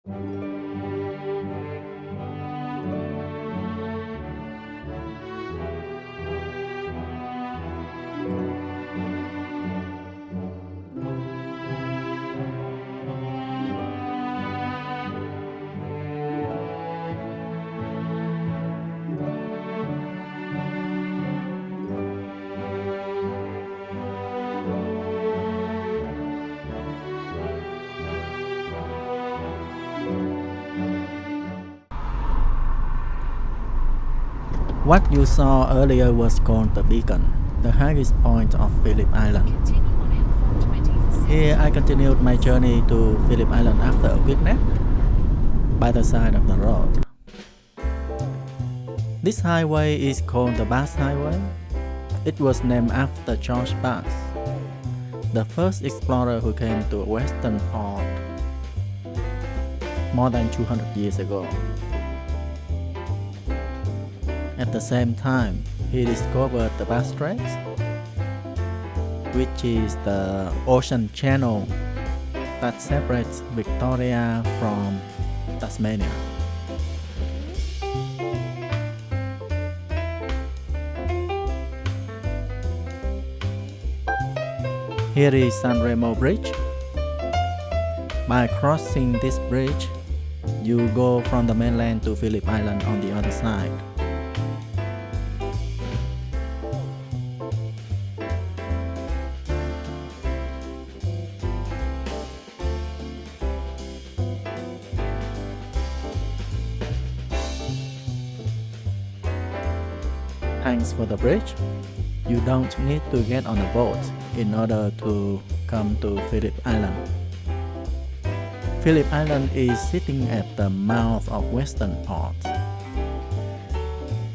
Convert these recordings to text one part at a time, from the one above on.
What you saw earlier was called the beacon, the highest point of Phillip Island. Here I continued my journey to Phillip Island after a quick nap by the side of the road. This highway is called the Bass Highway. It was named after George Bass, the first explorer who came to western port more than 200 years ago. At the same time, he discovered the Bass Straits, which is the ocean channel that separates Victoria from Tasmania. Here is San Remo Bridge. By crossing this bridge, you go from the mainland to Phillip Island on the other side. Thanks for the bridge. You don't need to get on a boat in order to come to Phillip Island. Phillip Island is sitting at the mouth of Western Port,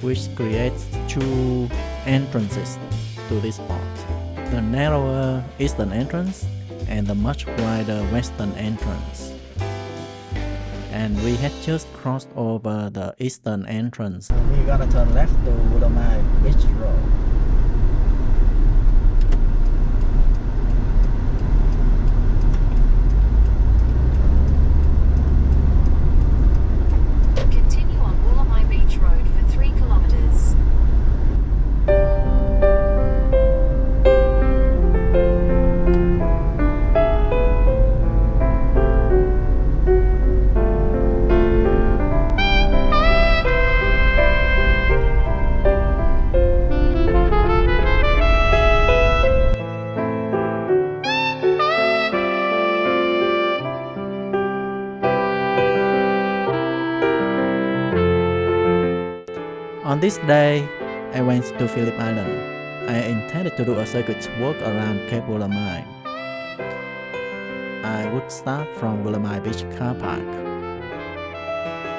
which creates two entrances to this port: the narrower eastern entrance and the much wider western entrance. And we had just crossed over the eastern entrance. We're gonna turn left to Woolamai Beach Road. Continue on Woolamai Beach Road for 3 kilometers. On this day, I went to Phillip Island. I intended to do a circuit walk around Cape Woolamai. I would start from Woolamai Beach Carpark,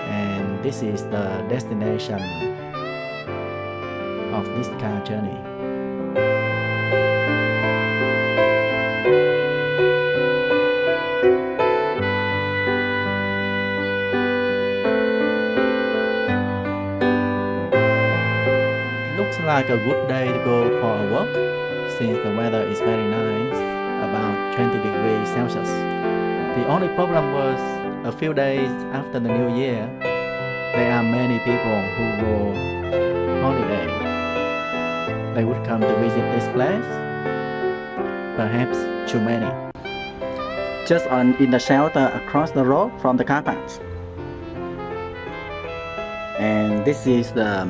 and this is the destination of this car journey. Looks like a good day to go for a walk, since the weather is very nice, about 20 degrees Celsius. The only problem was a few days after the New Year, there are many people who go holiday. They would come to visit this place, perhaps too many. Just in the shelter across the road from the car park. And this is the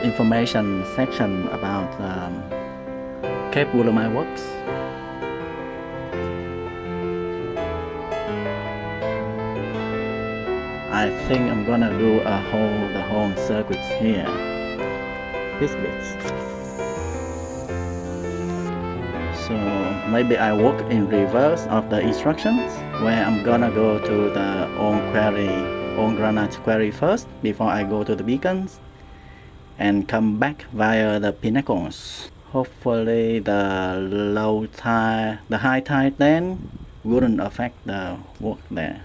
information section about Cape Woolamai Works. I think I'm gonna do the whole circuit here. This bit. So maybe I walk in reverse of the instructions, where I'm gonna go to the Old Granite Quarry first before I go to the beacons, and come back via the Pinnacles. Hopefully the high tide then wouldn't affect the walk there.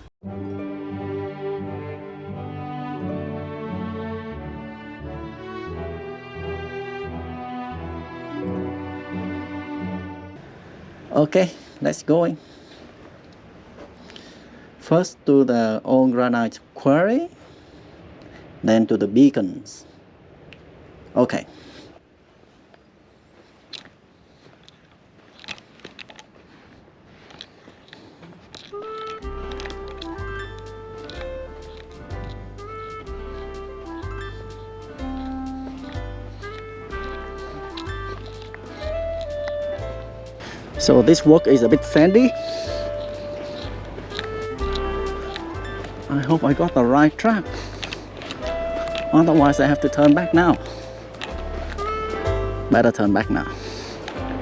Okay, let's go. First to the Old Granite Quarry, then to the beacons. Okay. So this walk is a bit sandy. I hope I got the right track. Otherwise I have to turn back now. Better turn back now.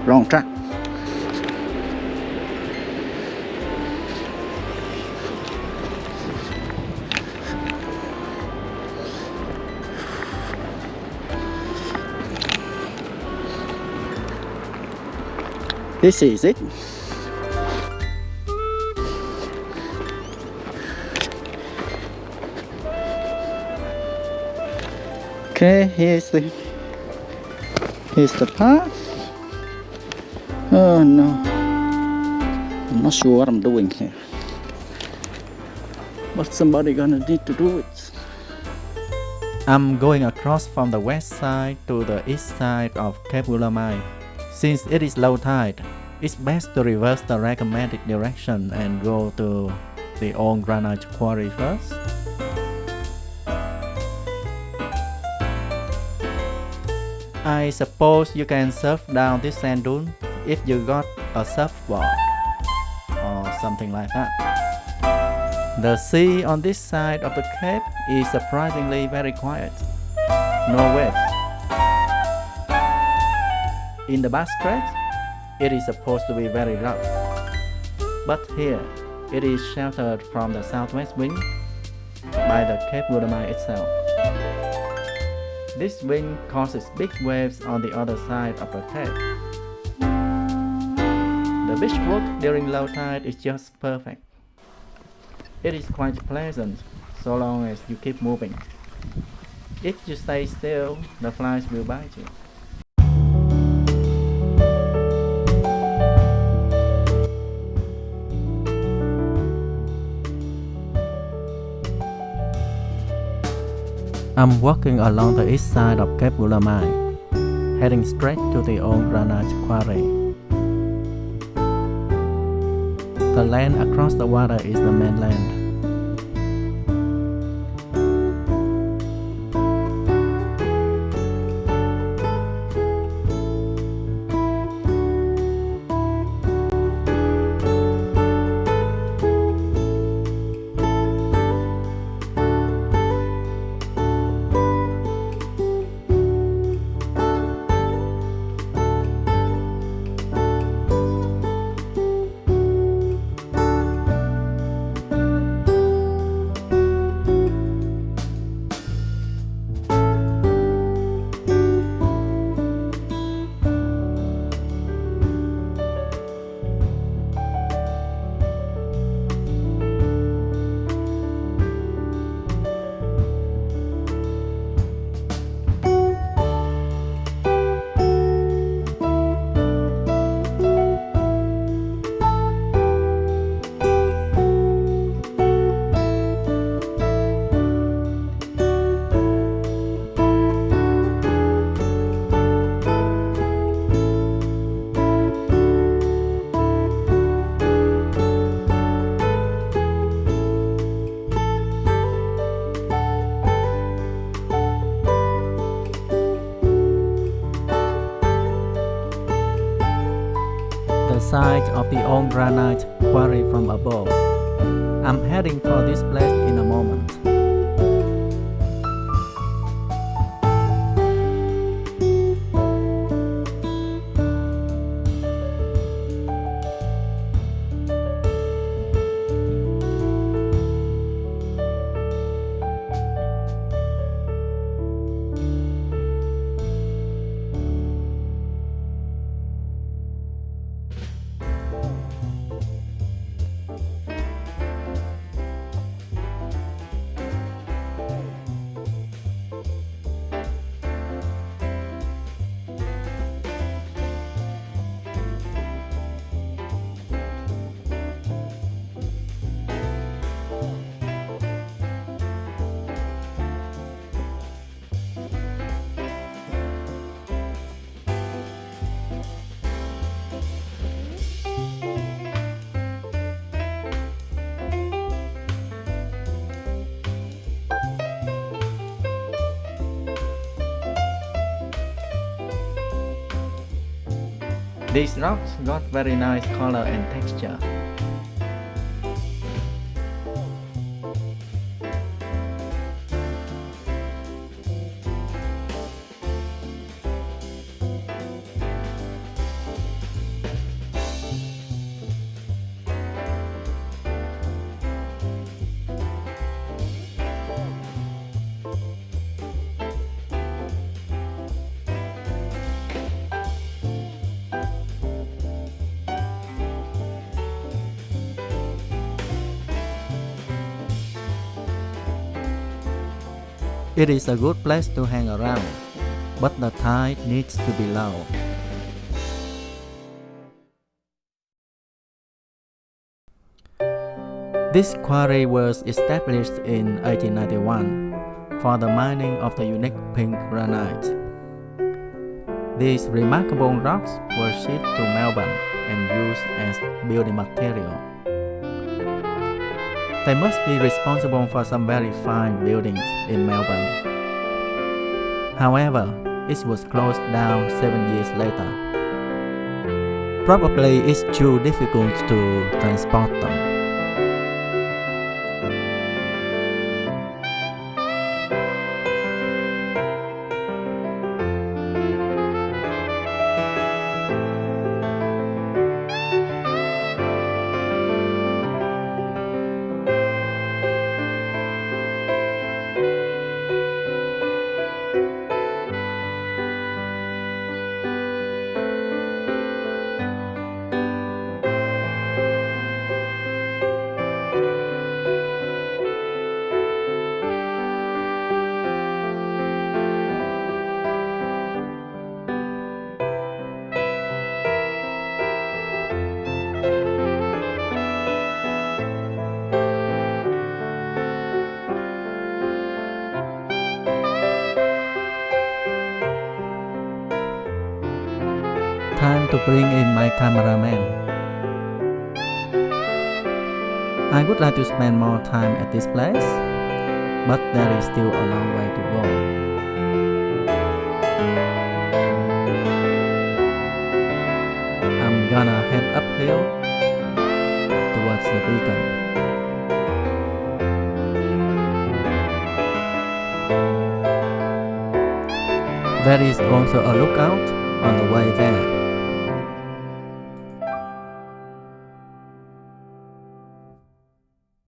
Wrong track. This is it. Okay, here's the path. Oh no, I'm not sure what I'm doing here, but somebody gonna need to do it. I'm going across from the west side to the east side of Cape Woolamai. Since it is low tide, it's best to reverse the recommended direction and go to the Old Granite Quarry first. I suppose you can surf down this sand dune if you got a surfboard or something like that. The sea on this side of the cape is surprisingly very quiet. No waves. In the Bass Strait, it is supposed to be very rough, but here it is sheltered from the southwest wind by the Cape Woolamai itself. This wind causes big waves on the other side of the cape. The beach walk during low tide is just perfect. It is quite pleasant so long as you keep moving. If you stay still, the flies will bite you. I'm walking along the east side of Cape Woolamai, heading straight to the Old Granite Quarry. The land across the water is the mainland. The site of the Old Granite Quarry from above. I'm heading for this place in a moment. These rocks got very nice color and texture. It is a good place to hang around, but the tide needs to be low. This quarry was established in 1891 for the mining of the unique pink granite. These remarkable rocks were shipped to Melbourne and used as building material. They must be responsible for some very fine buildings in Melbourne. However, it was closed down 7 years later. Probably it's too difficult to transport them. Time to bring in my cameraman. I would like to spend more time at this place, but there is still a long way to go. I'm gonna head uphill towards the beacon. There is also a lookout on the way there.